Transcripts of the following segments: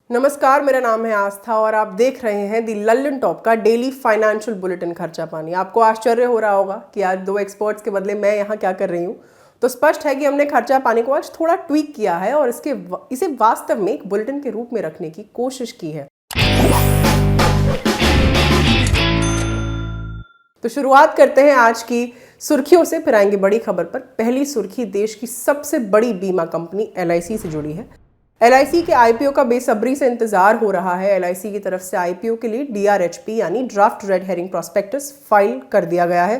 नमस्कार, मेरा नाम है आस्था और आप देख रहे हैं दी लल्लन टॉप का डेली फाइनेंशियल बुलेटिन खर्चा पानी। आपको आश्चर्य हो रहा होगा कि आज दो एक्सपर्ट्स के बदले मैं यहाँ क्या कर रही हूँ। तो स्पष्ट है कि हमने खर्चा पानी को आज थोड़ा ट्वीक किया है और इसे वास्तव में एक बुलेटिन के रूप में रखने की कोशिश की है। तो शुरुआत करते हैं आज की सुर्खियों से, फिर आएंगे बड़ी खबर पर। पहली सुर्खी देश की सबसे बड़ी बीमा कंपनी LIC से जुड़ी है। LIC के IPO का बेसब्री से इंतजार हो रहा है। LIC की तरफ से IPO के लिए DRHP यानी draft red herring prospectus file कर दिया गया है।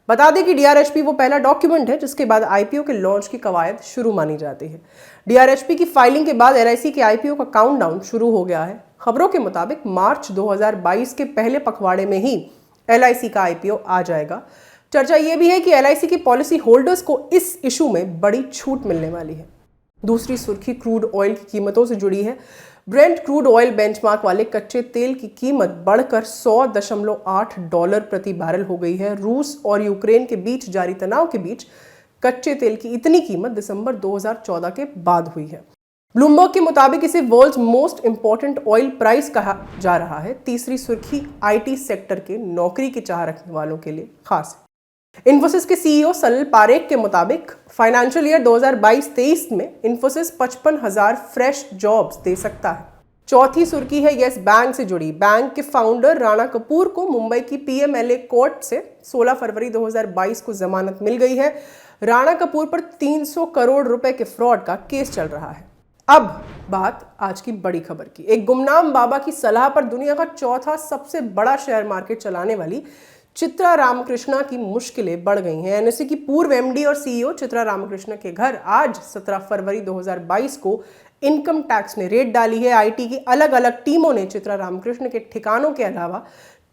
बता दें कि DRHP वो पहला डॉक्यूमेंट है जिसके बाद IPO के लॉन्च की कवायद शुरू मानी जाती है। DRHP की फाइलिंग के बाद LIC के IPO का काउंटडाउन शुरू हो गया है। खबरों के मुताबिक मार्च 2022 के पहले पखवाड़े में ही LIC का IPO आ जाएगा। चर्चा ये भी है कि LIC की पॉलिसी होल्डर्स को इस इशू में बड़ी छूट मिलने वाली है। दूसरी सुर्खी क्रूड ऑयल की कीमतों से जुड़ी है। ब्रेंट क्रूड ऑयल बेंचमार्क वाले कच्चे तेल की कीमत बढ़कर $100.8 प्रति बैरल हो गई है। रूस और यूक्रेन के बीच जारी तनाव के बीच कच्चे तेल की इतनी कीमत दिसंबर 2014 के बाद हुई है। ब्लूमबर्ग के मुताबिक इसे world's most important oil price कहा जा रहा है। तीसरी सुर्खी IT सेक्टर के नौकरी की चाह रखने वालों के लिए खास है। इन्फोसिस के CEO सलिल पारेख के मुताबिक फाइनेंशियल ईयर 2022-23 में इन्फोसिस 55,000 फ्रेश जॉब्स दे सकता है। चौथी सुर्खी है येस बैंक से जुड़ी। बैंक के फाउंडर राणा कपूर को मुंबई की PMLA कोर्ट से 16 फरवरी 2022 को जमानत मिल गई है। राणा कपूर पर 300 करोड़ रुपए के फ्रॉड का केस चल रहा है। अब बात आज की बड़ी खबर की। एक गुमनाम बाबा की सलाह पर दुनिया का चौथा सबसे बड़ा शेयर मार्केट चलाने वाली चित्रा रामकृष्णा की मुश्किलें बढ़ गई हैं। NSE की पूर्व MD और CEO चित्रा रामकृष्णा के घर आज 17 फरवरी 2022 को इनकम टैक्स ने रेड डाली है। IT की अलग अलग टीमों ने चित्रा रामकृष्ण के ठिकानों के अलावा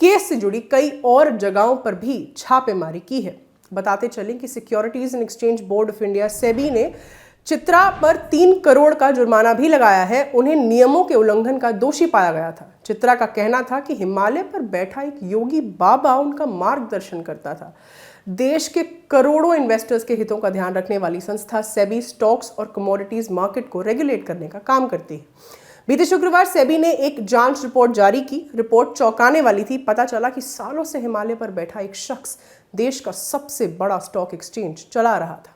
केस से जुड़ी कई और जगहों पर भी छापेमारी की है। बताते चलें कि securities and exchange board of India SEBI ने चित्रा पर 3 करोड़ का जुर्माना भी लगाया है। उन्हें नियमों के उल्लंघन का दोषी पाया गया था। चित्रा का कहना था कि हिमालय पर बैठा एक योगी बाबा उनका मार्गदर्शन करता था। देश के करोड़ों इन्वेस्टर्स के हितों का ध्यान रखने वाली संस्था SEBI स्टॉक्स और कमोडिटीज मार्केट को रेगुलेट करने का काम करती है। बीते शुक्रवार SEBI ने एक जांच रिपोर्ट जारी की। रिपोर्ट चौंकाने वाली थी। पता चला कि सालों से हिमालय पर बैठा एक शख्स देश का सबसे बड़ा स्टॉक एक्सचेंज चला रहा था।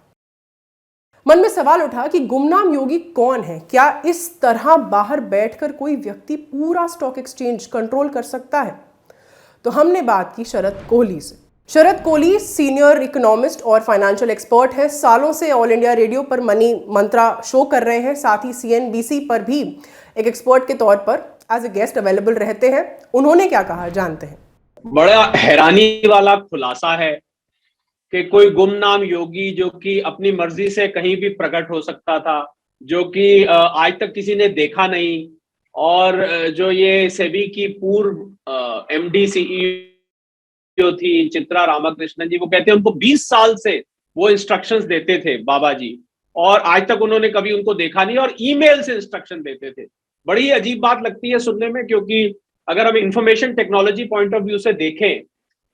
मन में सवाल उठा कि गुमनाम योगी कौन है? क्या इस तरह बाहर बैठकर कोई व्यक्ति पूरा स्टॉक एक्सचेंज कंट्रोल कर सकता है? तो हमने बात की शरद कोहली से। शरद कोहली सीनियर इकोनॉमिस्ट और फाइनेंशियल एक्सपर्ट हैं। सालों से ऑल इंडिया रेडियो पर मनी मंत्रा शो कर रहे हैं। साथ ही CNBC पर भी एक एक्सपर्ट के तौर पर एज ए गेस्ट अवेलेबल रहते हैं। उन्होंने क्या कहा जानते हैं। बड़ा हैरानी वाला खुलासा है कि कोई गुमनाम योगी जो कि अपनी मर्जी से कहीं भी प्रकट हो सकता था, जो कि आज तक किसी ने देखा नहीं, और जो ये SEBI की पूर्व MD CEO थी चित्रा रामकृष्णन जी, वो कहते हैं उनको 20 साल से वो इंस्ट्रक्शंस देते थे बाबा जी, और आज तक उन्होंने कभी उनको देखा नहीं, और ईमेल से इंस्ट्रक्शन देते थे। बड़ी अजीब बात लगती है सुनने में, क्योंकि अगर हम information technology point of view से देखें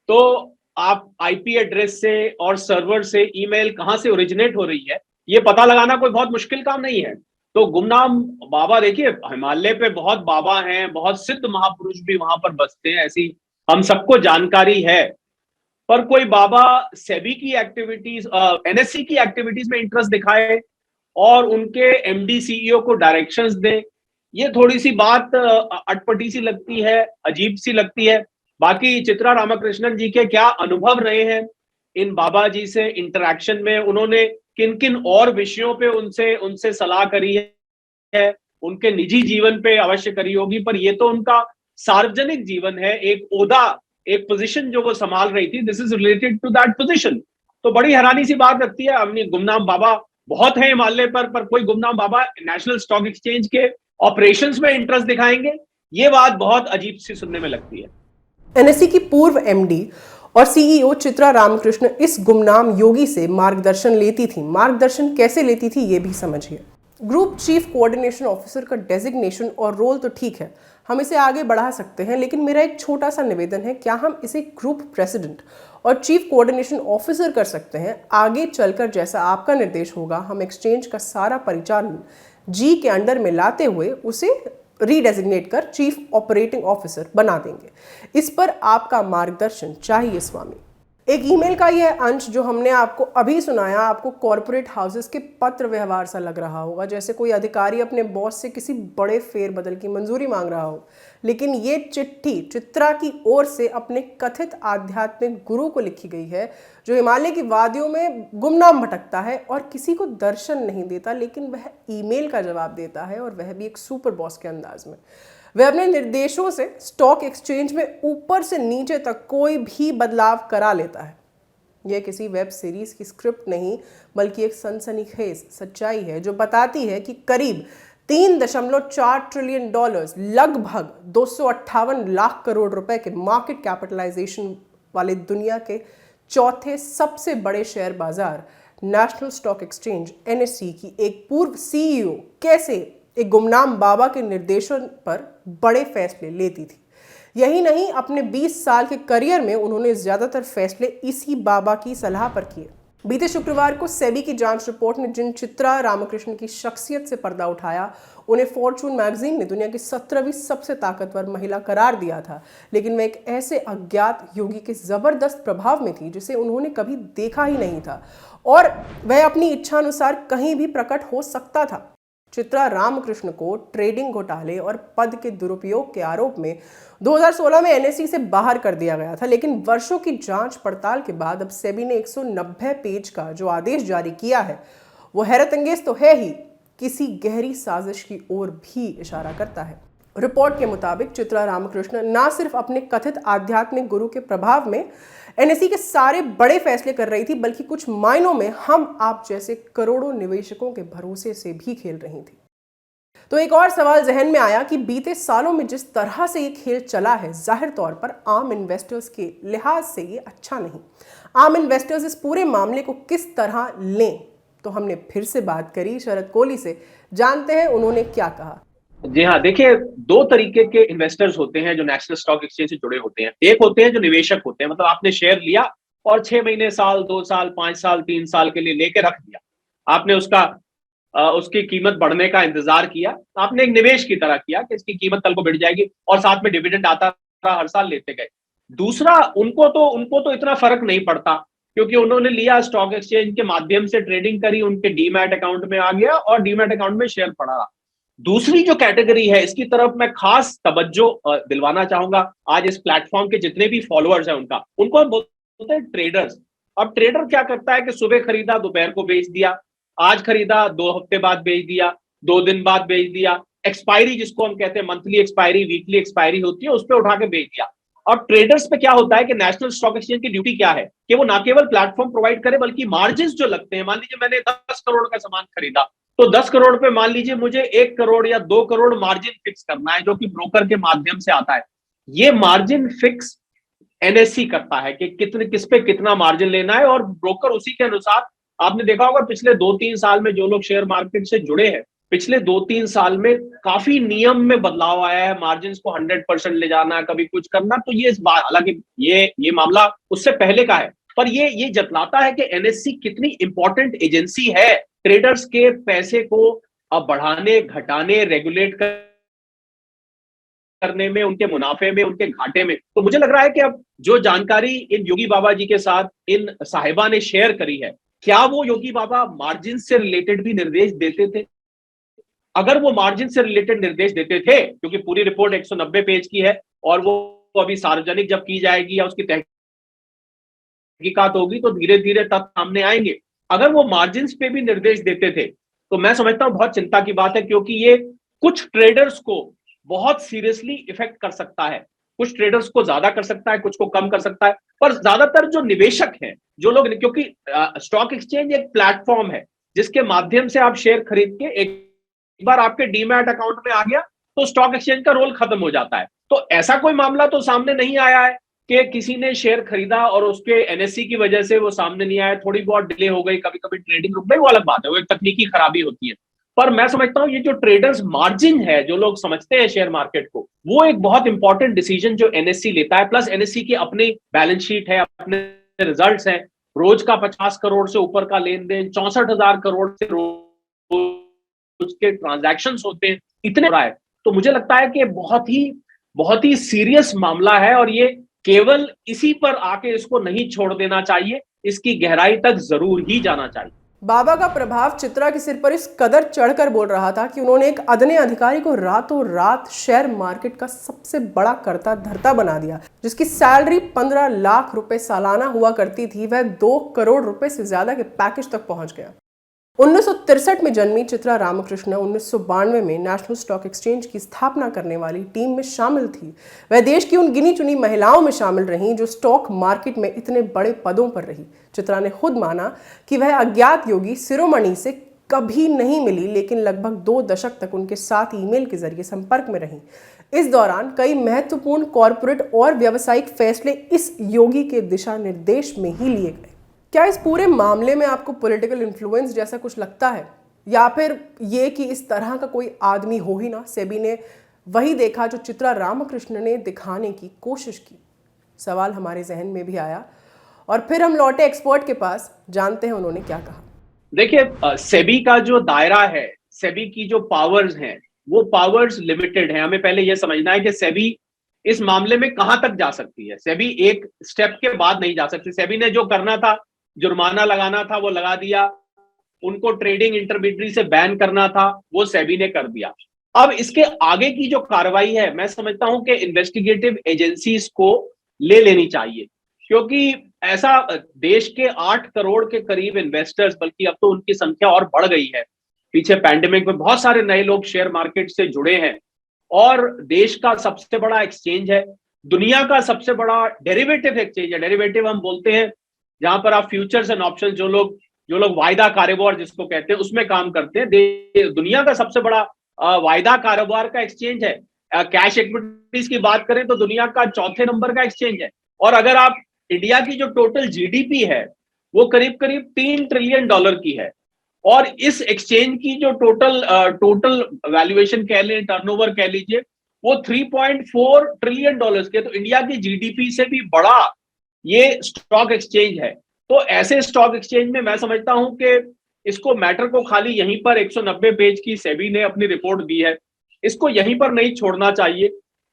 तो आप IP एड्रेस से और सर्वर से ईमेल कहां से ओरिजिनेट हो रही है ये पता लगाना कोई बहुत मुश्किल काम नहीं है। तो गुमनाम बाबा, देखिए हिमालय पे बहुत बाबा हैं, बहुत सिद्ध महापुरुष भी वहां पर बसते हैं, ऐसी हम सबको जानकारी है। पर कोई बाबा SEBI की एक्टिविटीज, NSE की एक्टिविटीज में इंटरेस्ट दिखाए और उनके MD CEO को डायरेक्शंस दे, ये थोड़ी सी बात अटपटी सी लगती है, अजीब सी लगती है। बाकी चित्रा रामकृष्णन जी के क्या अनुभव रहे हैं इन बाबा जी से इंटरैक्शन में, उन्होंने किन किन और विषयों पे उनसे सलाह करी है, उनके निजी जीवन पे अवश्य करी होगी, पर ये तो उनका सार्वजनिक जीवन है, एक ओहदा, एक पोजीशन जो वो संभाल रही थी, this is related to that position. तो बड़ी हैरानी सी बात लगती है। अपनी गुमनाम बाबा बहुत है हिमालय पर कोई गुमनाम बाबा नेशनल स्टॉक एक्सचेंज के ऑपरेशंस में इंटरेस्ट दिखाएंगे, ये बात बहुत अजीब सी सुनने में लगती है। NSE की पूर्व MD और CEO चित्रा रामकृष्ण इस गुमनाम योगी से मार्गदर्शन लेती थी। मार्गदर्शन कैसे लेती थी ये भी समझिए। ग्रुप चीफ कोऑर्डिनेशन ऑफिसर का डेजिग्नेशन और रोल तो ठीक है, हम इसे आगे बढ़ा सकते हैं, लेकिन मेरा एक छोटा सा निवेदन है, क्या हम इसे ग्रुप प्रेसिडेंट और चीफ कोऑर्डिनेशन ऑफिसर कर सकते हैं? आगे चलकर जैसा आपका निर्देश होगा, हम एक्सचेंज का सारा परिचालन G के अंडर में लाते हुए उसे रीडेजिग्नेट कर चीफ ऑपरेटिंग ऑफिसर बना देंगे। इस पर आपका मार्गदर्शन चाहिए स्वामी। एक ईमेल का यह अंश जो हमने आपको अभी सुनाया, आपको कॉरपोरेट हाउसेस के पत्र व्यवहार सा लग रहा होगा, जैसे कोई अधिकारी अपने बॉस से किसी बड़े फेरबदल की मंजूरी मांग रहा हो। लेकिन ये चिट्ठी चित्रा की ओर से अपने कथित आध्यात्मिक गुरु को लिखी गई है, जो हिमालय की वादियों में गुमनाम भटकता है और किसी को दर्शन नहीं देता, लेकिन वह ईमेल का जवाब देता है, और वह भी एक सुपर बॉस के अंदाज में। वह अपने निर्देशों से स्टॉक एक्सचेंज में ऊपर से नीचे तक कोई भी बदलाव करा लेता है। यह किसी वेब सीरीज की स्क्रिप्ट नहीं, बल्कि एक सनसनीखेज सच्चाई है जो बताती है कि करीब 3.4 ट्रिलियन डॉलर्स, लगभग 258 लाख करोड़ रुपए के मार्केट कैपिटलाइजेशन वाले दुनिया के चौथे सबसे बड़े शेयर बाजार नेशनल स्टॉक एक्सचेंज NSE की एक पूर्व CEO कैसे एक गुमनाम बाबा के निर्देशन पर बड़े फैसले लेती थी। यही नहीं, अपने 20 साल के करियर में उन्होंने ज्यादातर फैसले इसी बाबा की सलाह पर किए। बीते शुक्रवार को सेबी की जांच रिपोर्ट ने जिन चित्रा रामकृष्ण की शख्सियत से पर्दा उठाया, उन्हें फॉर्चून मैगजीन ने दुनिया की 17वीं सबसे ताकतवर महिला करार दिया था। लेकिन वह एक ऐसे अज्ञात योगी के जबरदस्त प्रभाव में थी जिसे उन्होंने कभी देखा ही नहीं था, और वह अपनी इच्छा अनुसार कहीं भी प्रकट हो सकता था। चित्रा रामकृष्ण को ट्रेडिंग घोटाले और पद के दुरुपयोग के आरोप में 2016 में NSE से बाहर कर दिया गया था। लेकिन वर्षों की जांच पड़ताल के बाद अब सेबी ने 190 पेज का जो आदेश जारी किया है, वो हैरतअंगेज तो है ही, किसी गहरी साजिश की ओर भी इशारा करता है। रिपोर्ट के मुताबिक चित्रा रामकृष्ण न सिर्फ अपने कथित आध्यात्मिक गुरु के प्रभाव में NSE के सारे बड़े फैसले कर रही थी, बल्कि कुछ मायनों में हम आप जैसे करोड़ों निवेशकों के भरोसे से भी खेल रही थी। तो एक और सवाल जहन में आया कि बीते सालों में जिस तरह से ये खेल चला है, जाहिर तौर पर आम इन्वेस्टर्स के लिहाज से ये अच्छा नहीं। आम इन्वेस्टर्स इस पूरे मामले को किस तरह लें? तो हमने फिर से बात करी शरद कोहली से, जानते हैं उन्होंने क्या कहा। जी हाँ, देखिए, दो तरीके के इन्वेस्टर्स होते हैं जो नेशनल स्टॉक एक्सचेंज से जुड़े होते हैं। एक होते हैं जो निवेशक होते हैं, मतलब आपने शेयर लिया और 6 महीने, साल, 2 साल, 5 साल, 3 साल के लिए लेके रख दिया। आपने उसकी कीमत बढ़ने का इंतजार किया। आपने एक निवेश की तरह किया कि इसकी कीमत कल को बढ़ जाएगी, और साथ में डिविडेंड आता रहा, हर साल लेते गए। दूसरा, उनको तो इतना फर्क नहीं पड़ता, क्योंकि उन्होंने लिया, स्टॉक एक्सचेंज के माध्यम से ट्रेडिंग करी, उनके डीमैट अकाउंट में आ गया और डीमैट अकाउंट में शेयर पड़ा रहा। दूसरी जो कैटेगरी है, इसकी तरफ मैं खास तवज्जो दिलवाना चाहूंगा आज इस प्लेटफॉर्म के जितने भी फॉलोअर्स हैं उनको हम बोलते हैं ट्रेडर्स। अब ट्रेडर क्या करता है कि सुबह खरीदा, दोपहर को बेच दिया, आज खरीदा, 2 हफ्ते बाद बेच दिया, 2 दिन बाद बेच दिया, एक्सपायरी जिसको हम कहते हैं, मंथली एक्सपायरी, वीकली एक्सपायरी होती है, उस पर उठा के बेच दिया। और ट्रेडर्स पे क्या होता है कि नेशनल स्टॉक एक्सचेंज की ड्यूटी क्या है कि वो ना केवल प्लेटफॉर्म प्रोवाइड करे, बल्कि मार्जिन जो लगते हैं, मान लीजिए मैंने 10 करोड़ का सामान खरीदा, तो 10 करोड़ पे मान लीजिए मुझे 1 करोड़ या 2 करोड़ मार्जिन फिक्स करना है, जो कि ब्रोकर के माध्यम से आता है। ये मार्जिन फिक्स NSE करता है कि किस पे कितना मार्जिन लेना है, और ब्रोकर उसी के अनुसार, आपने देखा होगा पिछले 2-3 साल में जो लोग शेयर मार्केट से जुड़े हैं, पिछले 2-3 साल में काफी नियम में बदलाव आया है। मार्जिन को 100% ले जाना, कभी कुछ करना, तो ये इस बात, हालांकि ये मामला उससे पहले का है, पर ये जतलाता है कि NSE कितनी इंपॉर्टेंट एजेंसी है ट्रेडर्स के पैसे को अब बढ़ाने, घटाने, रेगुलेट करने में, उनके मुनाफे में, उनके घाटे में। तो मुझे लग रहा है कि अब जो जानकारी इन योगी बाबा जी के साथ इन साहिबा ने शेयर करी है, क्या वो योगी बाबा मार्जिन से रिलेटेड भी निर्देश देते थे? अगर वो मार्जिन से रिलेटेड निर्देश देते थे, क्योंकि पूरी रिपोर्ट 190 पेज की है और वो अभी सार्वजनिक जब की जाएगी या उसकी तहकीकात होगी तो धीरे धीरे तथ्य सामने आएंगे। अगर वो मार्जिन पे भी निर्देश देते थे तो मैं समझता हूं बहुत चिंता की बात है, क्योंकि ये कुछ ट्रेडर्स को बहुत सीरियसली इफेक्ट कर सकता है। कुछ ट्रेडर्स को ज्यादा कर सकता है, कुछ को कम कर सकता है, पर ज्यादातर जो निवेशक हैं, जो लोग, क्योंकि स्टॉक एक्सचेंज एक प्लेटफॉर्म है जिसके माध्यम से आप शेयर खरीद के एक बार आपके डीमैट अकाउंट में आ गया तो स्टॉक एक्सचेंज का रोल खत्म हो जाता है। तो ऐसा कोई मामला तो सामने नहीं आया है कि किसी ने शेयर खरीदा और उसके NSE की वजह से वो सामने नहीं आया, थोड़ी बहुत डिले हो गई, कभी कभी ट्रेडिंग रुक गई, वो अलग बात है, वो एक तकनीकी खराबी होती है। पर मैं समझता हूं ये जो ट्रेडर्स मार्जिन है, जो लोग समझते हैं शेयर मार्केट को, वो एक बहुत इंपॉर्टेंट डिसीजन जो NSE लेता है। प्लस NSE की अपनी बैलेंस शीट है, अपने रिजल्ट्स हैं, रोज का 50 करोड़ से ऊपर का लेन देन, 64,000 करोड़ से रोज के ट्रांजैक्शंस होते हैं, इतने रहा है। तो मुझे लगता है कि बहुत ही सीरियस मामला है और ये केवल इसी पर आके इसको नहीं छोड़ देना चाहिए, इसकी गहराई तक जरूर ही जाना चाहिए। बाबा का प्रभाव चित्रा के सिर पर इस कदर चढ़कर बोल रहा था कि उन्होंने एक अदने अधिकारी को रातों रात शेयर मार्केट का सबसे बड़ा कर्ता धर्ता बना दिया। जिसकी सैलरी 15 लाख रुपए सालाना हुआ करती थी, वह 2 करोड़ रुपए से ज्यादा के पैकेज तक पहुंच गया। 1963 में जन्मी चित्रा रामकृष्ण 1992 में नेशनल स्टॉक एक्सचेंज की स्थापना करने वाली टीम में शामिल थी। वह देश की उन गिनी चुनी महिलाओं में शामिल रहीं जो स्टॉक मार्केट में इतने बड़े पदों पर रही। चित्रा ने खुद माना कि वह अज्ञात योगी शिरोमणि से कभी नहीं मिली, लेकिन लगभग 2 दशक तक उनके साथ ईमेल के जरिए संपर्क में रही। इस दौरान कई महत्वपूर्ण कॉरपोरेट और व्यावसायिक फैसले इस योगी के दिशा निर्देश में ही लिए गए। क्या इस पूरे मामले में आपको पॉलिटिकल इन्फ्लुएंस जैसा कुछ लगता है, या फिर ये कि इस तरह का कोई आदमी हो ही ना? सेबी ने वही देखा जो चित्रा रामकृष्ण ने दिखाने की कोशिश की। सवाल हमारे जहन में भी आया और फिर हम लौटे एक्सपर्ट के पास, जानते हैं उन्होंने क्या कहा। देखिए, सेबी का जो दायरा है, सेबी की जो पावर्स हैं, वो पावर्स लिमिटेड है। हमें पहले यह समझना है कि सेबी इस मामले में कहां तक जा सकती है। सेबी एक स्टेप के बाद नहीं जा सकती। सेबी ने जो करना था, जुर्माना लगाना था, वो लगा दिया। उनको ट्रेडिंग इंटरमीडियरी से बैन करना था, वो सेबी ने कर दिया। अब इसके आगे की जो कार्रवाई है, मैं समझता हूं कि इन्वेस्टिगेटिव एजेंसीज को ले लेनी चाहिए, क्योंकि ऐसा देश के 8 करोड़ के करीब इन्वेस्टर्स, बल्कि अब तो उनकी संख्या और बढ़ गई है। पीछे पैंडेमिक में बहुत सारे नए लोग शेयर मार्केट से जुड़े हैं और देश का सबसे बड़ा एक्सचेंज है, दुनिया का सबसे बड़ा डेरिवेटिव एक्सचेंज है। डेरिवेटिव हम बोलते हैं जहां पर आप फ्यूचर्स एंड ऑप्शन, जो लोग वायदा कारोबार जिसको कहते हैं, उसमें काम करते हैं। दुनिया का सबसे बड़ा वायदा कारोबार का एक्सचेंज है। कैश इक्विटीज की बात करें तो दुनिया का 4थे नंबर का एक्सचेंज है। और अगर आप इंडिया की जो टोटल जीडीपी है, वो करीब करीब $3 ट्रिलियन की है। और इस एक्सचेंज की जो टोटल वैल्यूएशन कह लें, टर्नओवर कह लीजिए, वो $3.4 ट्रिलियन के। तो इंडिया की जीडीपी से भी बड़ा ये स्टॉक एक्सचेंज है। तो ऐसे स्टॉक एक्सचेंज में मैं समझता हूं कि इसको मैटर को खाली यहीं पर 190 पेज की सेबी ने अपनी रिपोर्ट दी है, इसको यहीं पर नहीं छोड़ना चाहिए।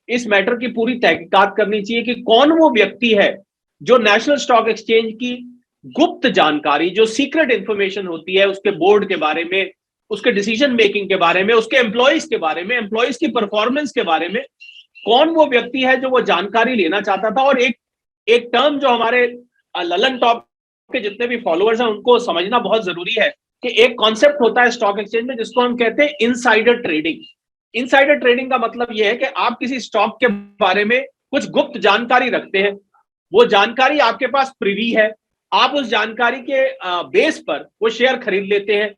इस मैटर की पूरी तहकीकात करनी चाहिए कि कौन वो व्यक्ति है जो नेशनल स्टॉक एक्सचेंज की गुप्त जानकारी, जो सीक्रेट इंफॉर्मेशन होती है, उसके बोर्ड के बारे में, उसके डिसीजन मेकिंग के बारे में, उसके एम्प्लॉइज के बारे में, एम्प्लॉइज की परफॉर्मेंस के बारे में, कौन वो व्यक्ति है जो वो जानकारी लेना चाहता था। और एक टर्म जो हमारे ललन टॉप के जितने भी फॉलोअर्स हैं उनको समझना बहुत जरूरी है कि एक कॉन्सेप्ट होता है स्टॉक एक्सचेंज में जिसको हम कहते हैं इनसाइडर ट्रेडिंग। इनसाइडर ट्रेडिंग का मतलब यह है कि आप किसी स्टॉक के बारे में कुछ गुप्त जानकारी रखते हैं, वो जानकारी आपके पास प्रिवी है, आप उस जानकारी के बेस पर वो शेयर खरीद लेते हैं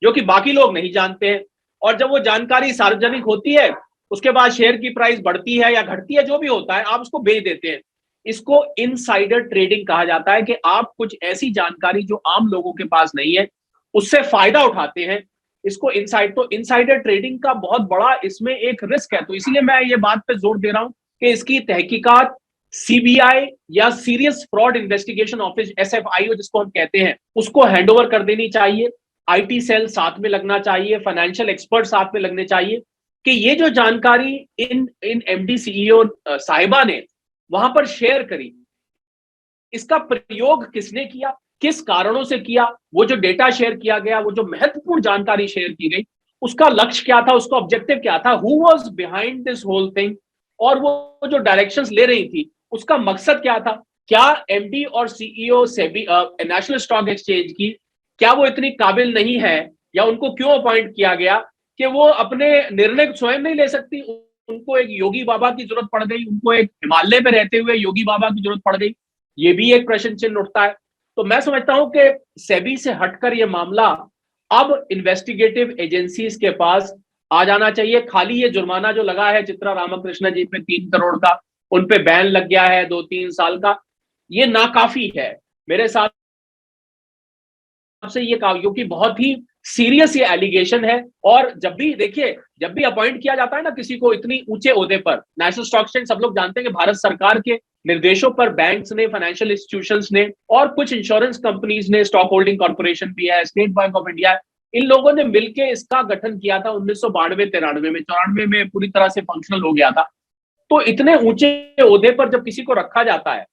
जो कि बाकी लोग नहीं जानते हैं। और जब वो जानकारी सार्वजनिक होती है, उसके बाद शेयर की प्राइस बढ़ती है या घटती है, जो भी होता है, आप उसको बेच देते हैं। इसको इनसाइडर ट्रेडिंग कहा जाता है कि आप कुछ ऐसी जानकारी जो आम लोगों के पास नहीं है, उससे फायदा उठाते हैं। इसको इनसाइडर ट्रेडिंग का बहुत बड़ा इसमें एक रिस्क है। तो इसीलिए मैं ये बात पे जोर दे रहा हूं कि इसकी तहकीकात सीबीआई या serious fraud investigation office, SFIO जिसको हम कहते हैं, उसको हैंडओवर कर देनी चाहिए। IT सेल साथ में लगना चाहिए, फाइनेंशियल एक्सपर्ट साथ में लगने चाहिए कि ये जो जानकारी इन MD CEO साहिबा ने वहां पर शेयर करी, इसका प्रयोग किसने किया, किस कारणों से किया, वो जो डेटा शेयर किया गया, वो जो महत्वपूर्ण जानकारी शेयर की गई, उसका लक्ष्य क्या था, उसका ऑब्जेक्टिव क्या था, who was behind this whole thing, और वो जो डायरेक्शंस ले रही थी उसका मकसद क्या था। क्या MD और CEO SEBI national stock exchange की, क्या वो इतनी काबिल नहीं है, या उनको क्यों अपॉइंट किया गया कि वो अपने निर्णय स्वयं नहीं ले सकती, उनको एक योगी बाबा की जरूरत पड़ गई, उनको एक हिमालय पे रहते हुए योगी बाबा की जरूरत पड़ गई। ये भी एक प्रश्न चिन्ह उठता है। तो मैं समझता हूं कि सेबी से हटकर ये मामला अब इन्वेस्टिगेटिव एजेंसीज के पास आ जाना चाहिए। खाली ये जुर्माना जो लगा है चित्रा रामकृष्ण जी पे 3 करोड़ का, उन पे बैन लग गया है 2-3 साल का, ये नाकाफी है मेरे साथ से। ये क्योंकि बहुत ही सीरियस ये एलिगेशन है। और जब भी अपॉइंट किया जाता है ना किसी को इतनी ऊंचे ओहदे पर, नेशनल स्टॉक एक्सचेंज, सब लोग जानते हैं कि भारत सरकार के निर्देशों पर बैंक्स ने, फाइनेंशियल इंस्टीट्यूशंस ने और कुछ इंश्योरेंस कंपनीज ने, स्टॉक होल्डिंग कॉर्पोरेशन भी है, स्टेट बैंक ऑफ इंडिया, इन लोगों ने मिलके इसका गठन किया था 1992-93 में, 94 में पूरी तरह से फंक्शनल हो गया था। तो इतने ऊंचे ओहदे पर जब किसी को रखा जाता है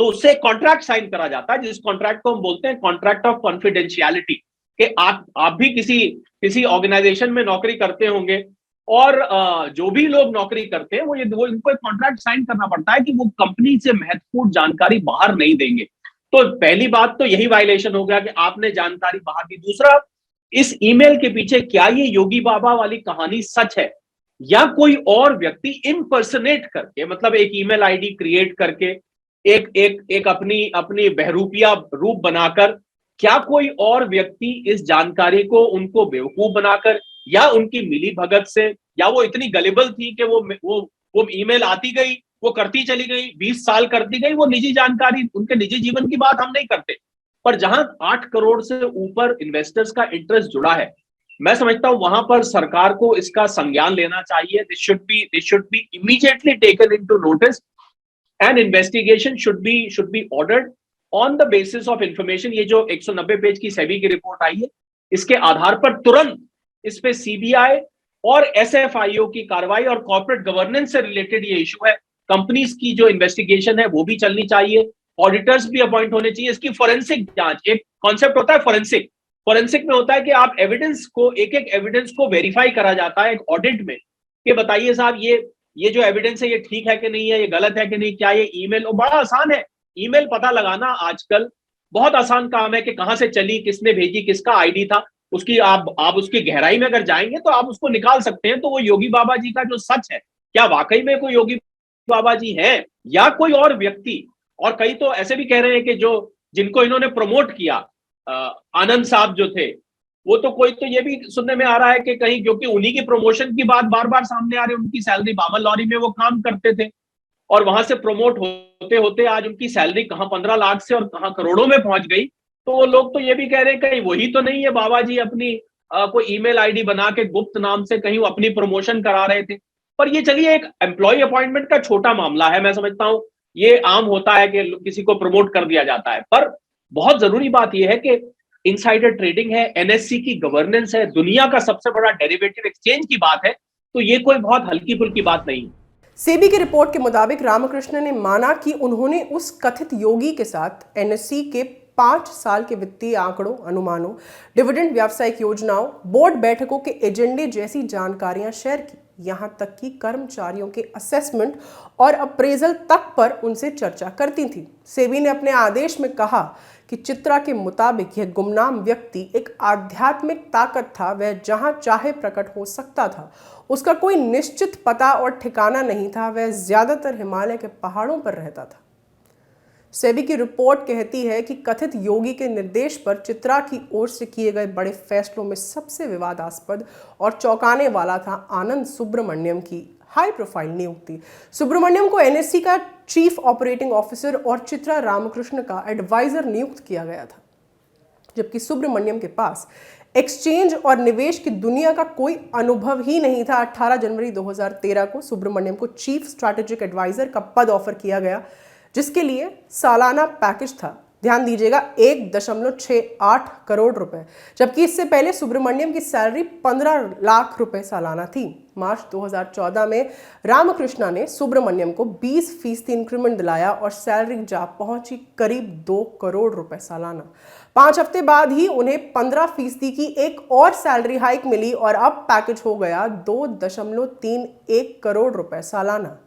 तो उससे कॉन्ट्रैक्ट साइन करा जाता है, जिस कॉन्ट्रैक्ट को हम बोलते हैं कॉन्ट्रैक्ट ऑफ कॉन्फिडेंशियलिटी, कि आप भी किसी ऑर्गेनाइजेशन में नौकरी करते होंगे और जो भी लोग नौकरी करते हैं वो इनको एक कॉन्ट्रैक्ट साइन करना पड़ता है कि वो कंपनी से महत्वपूर्ण जानकारी बाहर नहीं देंगे। तो पहली बात तो यही वायलेशन हो गया कि आपने जानकारी बाहर दी। दूसरा, इस ईमेल के पीछे क्या ये योगी बाबा वाली कहानी सच है या कोई और व्यक्ति इम्पर्सनेट करके, मतलब एक ईमेल आईडी क्रिएट करके एक अपनी बहरूपिया रूप बनाकर, क्या कोई और व्यक्ति इस जानकारी को उनको बेवकूफ बनाकर या उनकी मिली भगत से, या वो इतनी गलेबल थी कि वो ईमेल आती गई, वो करती चली गई, 20 साल करती गई, वो निजी जानकारी, उनके निजी जीवन की बात हम नहीं करते, पर जहां 8 करोड़ से ऊपर इन्वेस्टर्स का इंटरेस्ट जुड़ा है, मैं समझता हूं वहां पर सरकार को इसका संज्ञान लेना चाहिए। This should be immediately taken into notice and investigation should be ordered on the basis of information. ये जो 190 पेज की सेबी की रिपोर्ट आई है, इसके आधार पर तुरंत इस पे सीबीआई और एसएफआईओ की कार्रवाई और कॉर्पोरेट गवर्नेंस से रिलेटेड ये इशू है, कंपनीज की जो इन्वेस्टिगेशन है वो भी चलनी चाहिए, ऑडिटर्स भी अपॉइंट होने चाहिए, इसकी फोरेंसिक जांच, एक कॉन्सेप्ट होता है फोरेंसिक में होता है कि आप एविडेंस को, एक एविडेंस को वेरीफाई करा जाता है एक ऑडिट में, कि बताइए साहब ये जो एविडेंस है ये ठीक है कि नहीं है, ये गलत है कि नहीं, क्या ये ईमेल, और बड़ा आसान है ईमेल पता लगाना आजकल, बहुत आसान काम है कि कहां से चली, किसने भेजी, किसका आईडी था, उसकी आप उसकी गहराई में अगर जाएंगे तो आप उसको निकाल सकते हैं। तो वो योगी बाबा जी का जो सच है, क्या वाकई में कोई योगी बाबा जी हैं या कोई और व्यक्ति, और कई तो ऐसे भी कह रहे हैं कि जिनको इन्होंने प्रमोट किया, आनंद साहब जो थे, वो तो कोई तो ये भी सुनने में आ रहा है कि कहीं, क्योंकि उन्हीं की प्रमोशन की बात बार बार सामने आ रही है, उनकी सैलरी बामन लॉरी में वो काम करते थे और वहां से प्रमोट होते होते आज उनकी सैलरी कहां 15 लाख से और कहां करोड़ों में पहुंच गई। तो वो लोग तो ये भी कह रहे हैं कहीं वही तो नहीं है बाबा जी अपनी कोई ईमेल आईडी बना के गुप्त नाम से कहीं वो अपनी प्रमोशन करा रहे थे। पर ये चलिए एक एम्प्लॉय अपॉइंटमेंट का छोटा मामला है, मैं समझता हूं ये आम होता है कि किसी को प्रमोट कर दिया जाता है, पर बहुत जरूरी बात यह है कि इनसाइडर ट्रेडिंग है, एनएससी की गवर्नेंस है, दुनिया का सबसे बड़ा डेरिवेटिव एक्सचेंज की बात है, तो ये कोई बहुत हल्की फुल्की बात नहीं। सेबी की रिपोर्ट के मुताबिक रामकृष्ण ने माना कि उन्होंने उस कथित योगी के साथ एनएससी के 5 साल के वित्तीय आंकड़ों, अनुमानों, डिविडेंड, व्यावसायिक योजनाओं, बोर्ड बैठकों के एजेंडे जैसी जानकारियां शेयर की, यहां तक कि कर्मचारियों के असेसमेंट और अप्रेजल तक पर उनसे चर्चा करती थी। सेबी ने अपने आदेश में कहा कि चित्रा के मुताबिक यह गुमनाम व्यक्ति एक आध्यात्मिक ताकत था, वह जहां चाहे प्रकट हो सकता था, उसका कोई निश्चित पता और ठिकाना नहीं था, वह ज्यादातर हिमालय के पहाड़ों पर रहता था। सेबी की रिपोर्ट कहती है कि कथित योगी के निर्देश पर चित्रा की ओर से किए गए बड़े फैसलों में सबसे विवादास्पद और चौंकाने वाला था आनंद सुब्रमण्यम की हाई प्रोफाइल नियुक्ति। सुब्रमण्यम को एनएससी का चीफ ऑपरेटिंग ऑफिसर और चित्रा रामकृष्ण का एडवाइजर नियुक्त किया गया था, जबकि सुब्रमण्यम के पास एक्सचेंज और निवेश की दुनिया का कोई अनुभव ही नहीं था। 18 जनवरी 2013 को सुब्रमण्यम को चीफ स्ट्रैटेजिक एडवाइजर का पद ऑफर किया गया, जिसके लिए सालाना पैकेज था, ध्यान दीजिएगा, 1.68 करोड़ रुपए, जबकि इससे पहले सुब्रमण्यम की सैलरी 15 लाख रुपए सालाना थी। मार्च 2014 में रामकृष्णा ने सुब्रमण्यम को 20% इंक्रीमेंट दिलाया और सैलरी जा पहुंची करीब 2 करोड़ रुपए सालाना। 5 हफ्ते बाद ही उन्हें 15% की एक और सैलरी हाइक मिली और अब पैकेज हो गया 2.31 करोड़ रुपए सालाना।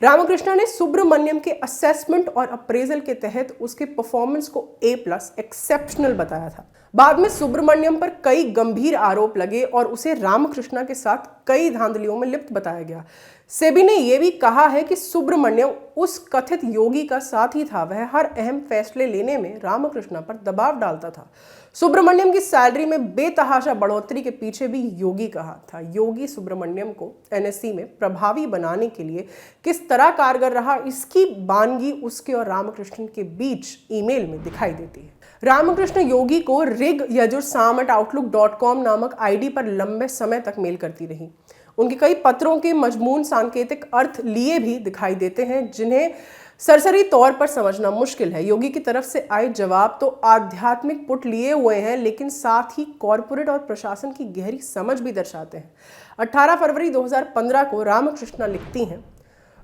रामकृष्णा ने सुब्रमण्यम के असेसमेंट और अप्रेजल के तहत उसके परफॉर्मेंस को A+ एक्सेप्शनल बताया था। बाद में सुब्रमण्यम पर कई गंभीर आरोप लगे और उसे रामकृष्णा के साथ कई धांधलियों में लिप्त बताया गया। सेबी ने यह भी कहा है कि सुब्रमण्यम उस कथित योगी का साथी था, वह हर अहम फैसले लेने में रामकृष्णा पर दबाव डालता था। सुब्रमण्यम की सैलरी में बेतहाशा बढ़ोतरी के पीछे भी योगी का हाथ था। योगी सुब्रमण्यम को एनएससी में प्रभावी बनाने के लिए किस तरह कारगर रहा, इसकी बानगी उसके और रामकृष्ण के बीच ईमेल में दिखाई देती है। रामकृष्ण योगी को rig@outlook.com नामक आईडी पर लंबे समय तक मेल करती रही। उनके कई पत्रों के मजमून सांकेतिक अर्थ लिए भी दिखाई देते हैं, जिन्हें सरसरी तौर पर समझना मुश्किल है। योगी की तरफ से आए जवाब तो आध्यात्मिक पुट लिए हुए हैं, लेकिन साथ ही कॉरपोरेट और प्रशासन की गहरी समझ भी दर्शाते हैं। 18 फरवरी 2015 को रामकृष्णा लिखती हैं,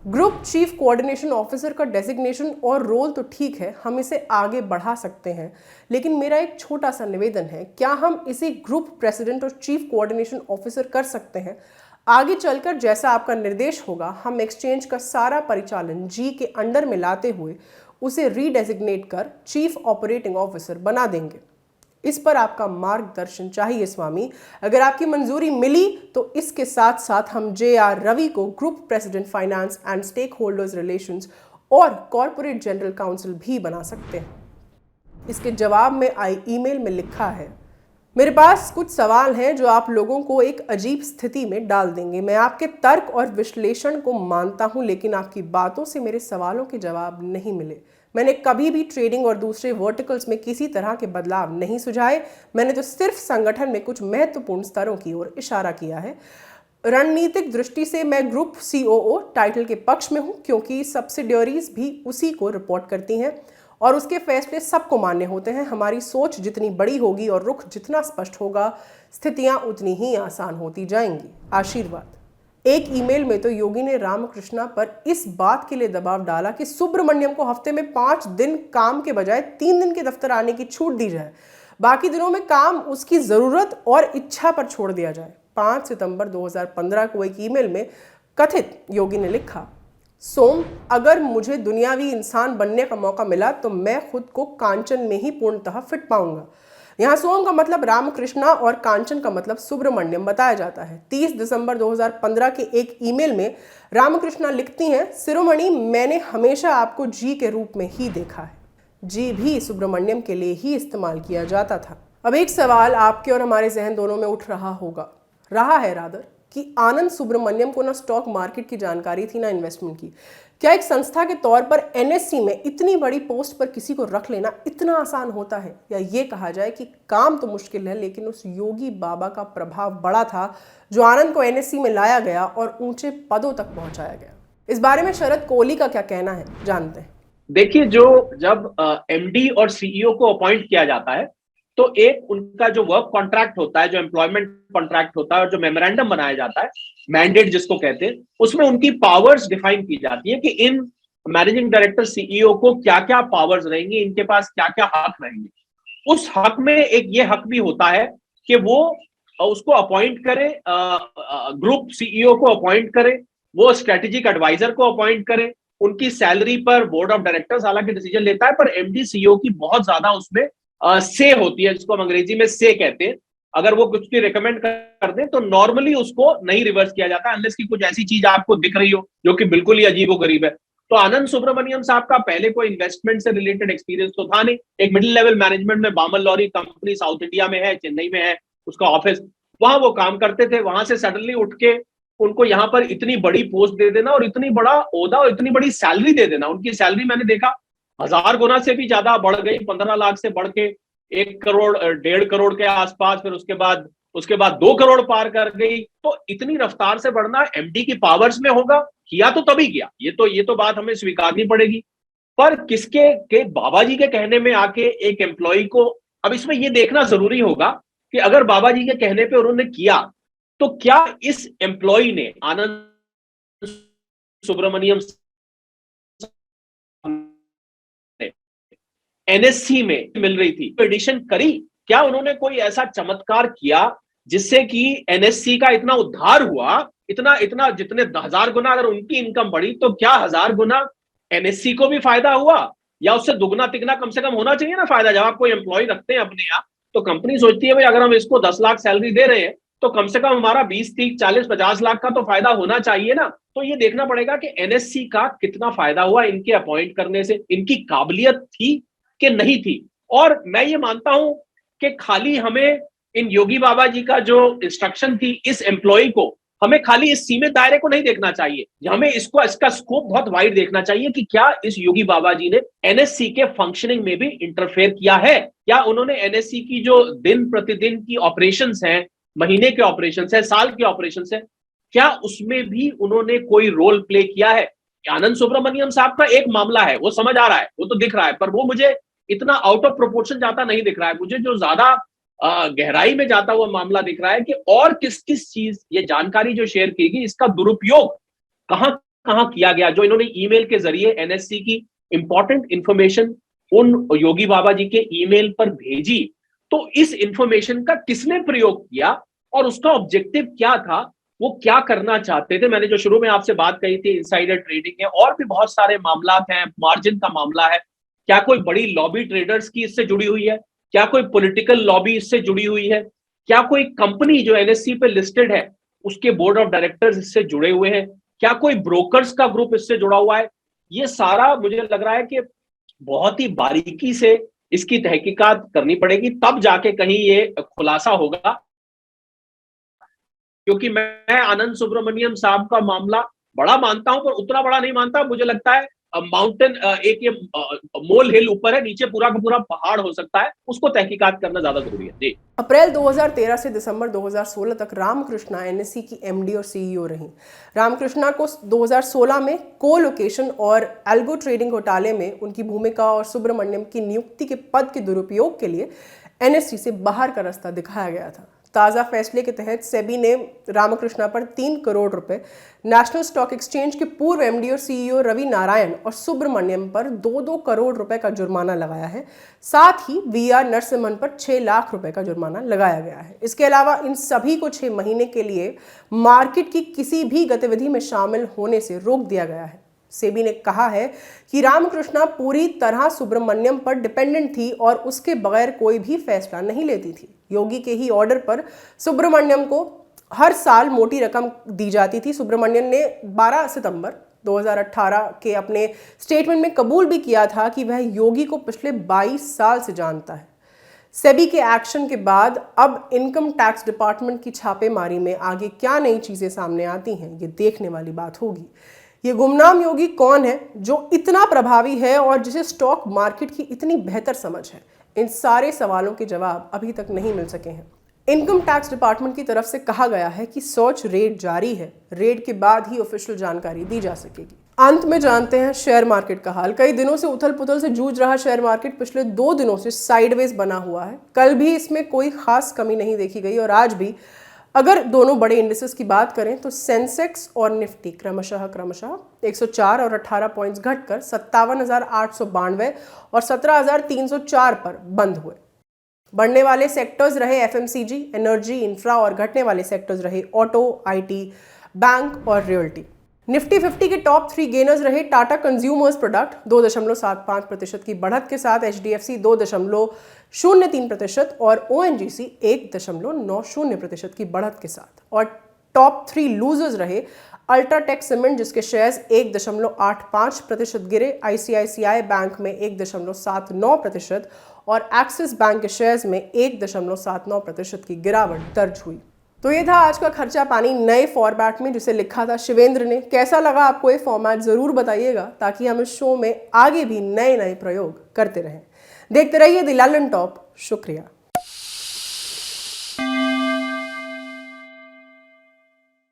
ग्रुप चीफ कोऑर्डिनेशन ऑफिसर का डेजिग्नेशन और रोल तो ठीक है, हम इसे आगे बढ़ा सकते हैं, लेकिन मेरा एक छोटा सा निवेदन है, क्या हम इसे ग्रुप प्रेसिडेंट और चीफ कोऑर्डिनेशन ऑफिसर कर सकते हैं? आगे चलकर जैसा आपका निर्देश होगा, हम एक्सचेंज का सारा परिचालन जी के अंडर में लाते हुए उसे रीडेजिग्नेट कर चीफ ऑपरेटिंग ऑफिसर बना देंगे। इस पर आपका मार्गदर्शन चाहिए स्वामी। अगर आपकी मंजूरी मिली तो इसके साथ साथ हम JR रवि को group president finance and stakeholders relations और कॉरपोरेट जनरल काउंसिल भी बना सकते हैं। इसके जवाब में आई ईमेल में लिखा है, मेरे पास कुछ सवाल हैं जो आप लोगों को एक अजीब स्थिति में डाल देंगे। मैं आपके तर्क और विश्लेषण को मानता हूं, लेकिन आपकी बातों से मेरे सवालों के जवाब नहीं मिले। मैंने कभी भी ट्रेडिंग और दूसरे वर्टिकल्स में किसी तरह के बदलाव नहीं सुझाए। मैंने तो सिर्फ संगठन में कुछ महत्वपूर्ण स्तरों की ओर इशारा किया है। रणनीतिक दृष्टि से मैं ग्रुप COO टाइटल के पक्ष में हूं, क्योंकि सब्सिडियरीज भी उसी को रिपोर्ट करती हैं और उसके फैसले सबको मान्य होते हैं। हमारी सोच जितनी बड़ी होगी और रुख जितना स्पष्ट होगा, स्थितियां उतनी ही आसान होती जाएंगी। आशीर्वाद। एक ईमेल में तो योगी ने रामकृष्णा पर इस बात के लिए दबाव डाला कि सुब्रमण्यम को हफ्ते में 5 दिन काम के बजाय 3 दिन के दफ्तर आने की छूट दी जाए, बाकी दिनों में काम उसकी जरूरत और इच्छा पर छोड़ दिया जाए। 5 सितंबर 2015 को एक ईमेल में कथित योगी ने लिखा, सोम, अगर मुझे दुनियावी इंसान बनने का मौका मिला तो मैं खुद को कांचन में ही पूर्णतः फिट पाऊंगा। यहाँ सोम का मतलब रामकृष्णा और कांचन का मतलब सुब्रमण्यम बताया जाता है। 30 दिसंबर 2015 के एक ईमेल में रामकृष्णा लिखती हैं, शिरोमणि, मैंने हमेशा आपको जी के रूप में ही देखा है। जी भी सुब्रमण्यम के लिए ही इस्तेमाल किया जाता था। अब एक सवाल आपके और हमारे जहन दोनों में उठ रहा है रादर, कि आनंद सुब्रमण्यम को ना स्टॉक मार्केट की जानकारी थी ना इन्वेस्टमेंट की। क्या एक संस्था के तौर पर NSE में इतनी बड़ी पोस्ट पर किसी को रख लेना इतना आसान होता है? या ये कहा जाए कि काम तो मुश्किल है, लेकिन उस योगी बाबा का प्रभाव बड़ा था जो आनंद को NSE में लाया गया और ऊंचे पदों तक पहुंचाया गया। इस बारे में शरद कोहली का क्या कहना है, जानते हैं। देखिए, जब MD और CEO को अपॉइंट किया जाता है तो एक उनका जो वर्क कॉन्ट्रैक्ट होता है, जो एम्प्लॉयमेंट कॉन्ट्रैक्ट होता है और जो मेमोरेंडम बनाया जाता है, मैंडेट जिसको कहते हैं, उसमें उनकी पावर्स डिफाइन की जाती है कि इन मैनेजिंग डायरेक्टर CEO को क्या क्या पावर्स रहेंगी, इनके पास क्या क्या हक रहेंगे। उस हक में एक ये हक भी होता है कि वो उसको अपॉइंट करे, ग्रुप CEO को अपॉइंट करे, वो स्ट्रेटेजिक एडवाइजर को अपॉइंट करे, उनकी सैलरी पर बोर्ड ऑफ डायरेक्टर्स हालांकि डिसीजन लेता है, पर MD CEO की बहुत ज्यादा उसमें से होती है, जिसको हम अंग्रेजी में से कहते हैं। अगर वो कुछ भी रिकमेंड कर दें तो नॉर्मली उसको नहीं रिवर्स किया जाता, अनलेस की कुछ ऐसी चीज आपको दिख रही हो जो कि बिल्कुल ही अजीबोगरीब है। तो आनंद सुब्रमण्यम साहब का पहले कोई इन्वेस्टमेंट से रिलेटेड एक्सपीरियंस तो था नहीं। एक मिडिल लेवल मैनेजमेंट में Balmer Lawrie company south India में है, चेन्नई में है उसका ऑफिस, वहां वो काम करते थे। वहां से सडनली उठ के उनको यहाँ पर इतनी बड़ी पोस्ट दे देना और इतनी बड़ा ओहदा और इतनी बड़ी सैलरी दे देना। उनकी सैलरी मैंने देखा 1000 गुना से भी ज्यादा बढ़ गई, 15 लाख से बढ़ के 1 करोड़ 1.5 करोड़ के आसपास, फिर उसके बाद 2 करोड़ पार कर गई। तो इतनी रफ्तार से बढ़ना MD की पावर्स में होगा, किया तो तभी किया, ये तो बात हमें स्वीकारनी पड़ेगी। पर किसके के बाबा जी के कहने में आके एक एम्प्लॉय को, अब इसमें ये देखना जरूरी होगा कि अगर बाबा जी के कहने पे उन्होंने किया तो क्या इस एम्प्लॉय ने आनंद सुब्रमण्यम NSE में मिल रही थी एडिशन करी, क्या उन्होंने कोई ऐसा चमत्कार किया जिससे कि NSE का इतना उद्धार हुआ, इतना जितने 1000 गुना अगर उनकी इनकम बढ़ी तो क्या 1000 गुना NSE को भी फायदा हुआ, या उससे दुगना तिगना कम से कम होना चाहिए ना फायदा। जब आप कोई एम्प्लॉय रखते हैं अपने यहाँ तो कंपनी सोचती है भाई अगर हम इसको 10 लाख सैलरी दे रहे हैं तो कम से कम हमारा 20, 30, 40, 50 लाख का तो फायदा होना चाहिए ना। तो ये देखना पड़ेगा कि NSE का कितना फायदा हुआ इनके अपॉइंट करने से, इनकी काबिलियत थी कि नहीं थी। और मैं ये मानता हूं कि खाली हमें इन योगी बाबा जी का जो इंस्ट्रक्शन थी इस एम्प्लॉय को, हमें खाली इस सीमित दायरे को नहीं देखना चाहिए, हमें इसका स्कोप बहुत वाइड देखना चाहिए कि क्या इस योगी बाबा जी ने NSE के फंक्शनिंग में भी इंटरफेयर किया है, या उन्होंने NSE की जो दिन प्रतिदिन की ऑपरेशंस हैं, महीने के ऑपरेशंस है, साल के ऑपरेशंस है, क्या उसमें भी उन्होंने कोई रोल प्ले किया है। आनंद सुब्रमण्यम साहब का एक मामला है, वो समझ आ रहा है, वो तो दिख रहा है, पर वो मुझे इतना आउट ऑफ प्रोपोर्शन जाता नहीं दिख रहा है। मुझे जो ज्यादा गहराई में जाता हुआ मामला दिख रहा है कि और किस किस चीज, ये जानकारी जो शेयर की गई, इसका दुरुपयोग कहां कहां किया गया। जो इन्होंने ईमेल के जरिए एनएससी की इंपॉर्टेंट इंफॉर्मेशन उन योगी बाबा जी के ईमेल पर भेजी, तो इस इंफॉर्मेशन का किसने प्रयोग किया और उसका ऑब्जेक्टिव क्या था, वो क्या करना चाहते थे। मैंने जो शुरू में आपसे बात कही थी, इनसाइडर ट्रेडिंग है, और भी बहुत सारे मामला हैं, मार्जिन का मामला है, क्या कोई बड़ी लॉबी ट्रेडर्स की इससे जुड़ी हुई है, क्या कोई पॉलिटिकल लॉबी इससे जुड़ी हुई है, क्या कोई कंपनी जो एनएससी पे लिस्टेड है उसके बोर्ड ऑफ डायरेक्टर्स इससे जुड़े हुए हैं, क्या कोई ब्रोकर्स का ग्रुप इससे जुड़ा हुआ है। ये सारा मुझे लग रहा है कि बहुत ही बारीकी से इसकी तहकीकात करनी पड़ेगी, तब जाके कहीं ये खुलासा होगा। क्योंकि मैं आनंद सुब्रमण्यम साहब का मामला बड़ा मानता हूं, पर उतना बड़ा नहीं मानता। मुझे लगता है माउंटेन, एक ये मोल हिल ऊपर है, नीचे पूरा का पूरा पहाड़ हो सकता है, उसको तहकीकात करना ज्यादा जरूरी है। जी। अप्रैल 2013 से दिसंबर 2016 तक रामकृष्णा एनएससी की एमडी और सीईओ रहीं। रामकृष्णा को 2016 में को लोकेशन और एल्गो ट्रेडिंग घोटाले में उनकी भूमिका और सुब्रमण्यम की नियुक्ति के पद के दुरुपयोग के लिए एनएससी से बाहर का रास्ता दिखाया गया था। ताज़ा फैसले के तहत सेबी ने रामकृष्णा पर 3 करोड़ रुपए, नेशनल स्टॉक एक्सचेंज के पूर्व एमडी और सीईओ रवि नारायण और सुब्रमण्यम पर 2-2 करोड़ रुपए का जुर्माना लगाया है। साथ ही वीआर नरसिम्हन पर 6 लाख रुपए का जुर्माना लगाया गया है। इसके अलावा इन सभी को 6 महीने के लिए मार्केट की किसी भी गतिविधि में शामिल होने से रोक दिया गया है। सेबी ने कहा है कि रामकृष्णा पूरी तरह सुब्रमण्यम पर डिपेंडेंट थी और उसके बगैर कोई भी फैसला नहीं लेती थी। योगी के ही ऑर्डर पर सुब्रमण्यम को हर साल मोटी रकम दी जाती थी। सुब्रमण्यम ने 12 सितंबर 2018 के अपने स्टेटमेंट में कबूल भी किया था कि वह योगी को पिछले 22 साल से जानता है। सेबी के एक्शन के बाद अब इनकम टैक्स डिपार्टमेंट की छापेमारी में आगे क्या नई चीजें सामने आती हैं, ये देखने वाली बात होगी। ये गुमनाम योगी कौन है जो इतना प्रभावी है और जिसे स्टॉक मार्केट की इतनी बेहतर समझ है? इन सारे सवालों के जवाब अभी तक नहीं मिल सके हैं। इनकम टैक्स डिपार्टमेंट की तरफ से कहा गया है कि सर्च रेड जारी है, रेड के बाद ही ऑफिशियल जानकारी दी जा सकेगी। अंत में जानते हैं शेयर मार्केट का हाल। कई दिनों से उथल पुथल से जूझ रहा शेयर मार्केट पिछले 2 दिनों से साइडवेज बना हुआ है। कल भी इसमें कोई खास कमी नहीं देखी गई और आज भी अगर दोनों बड़े इंडिसेस की बात करें तो सेंसेक्स और निफ्टी क्रमशः 104 और 18 पॉइंट्स घटकर 57,892 और 17,304 पर बंद हुए। बढ़ने वाले सेक्टर्स रहे एफएमसीजी, एनर्जी, इंफ्रा और घटने वाले सेक्टर्स रहे ऑटो, आईटी, बैंक और रियल्टी। निफ्टी 50 के टॉप 3 गेनर्स रहे टाटा कंज्यूमर्स प्रोडक्ट 2.75% की बढ़त के साथ, एचडीएफसी 2.03% और ओएनजीसी 1.90% की बढ़त के साथ। और टॉप 3 लूजर्स रहे अल्ट्राटेक सीमेंट जिसके शेयर्स 1.85% गिरे, आईसीआईसीआई बैंक में 1.79% और एक्सिस बैंक के शेयर्स में 1.79% की गिरावट दर्ज हुई। तो ये था आज का खर्चा पानी नए फॉर्मेट में, जिसे लिखा था शिवेंद्र ने। कैसा लगा आपको ये फॉर्मेट ज़रूर बताइएगा ताकि हम इस शो में आगे भी नए नए प्रयोग करते रहें। देखते रहिए द लंदन टॉप। शुक्रिया।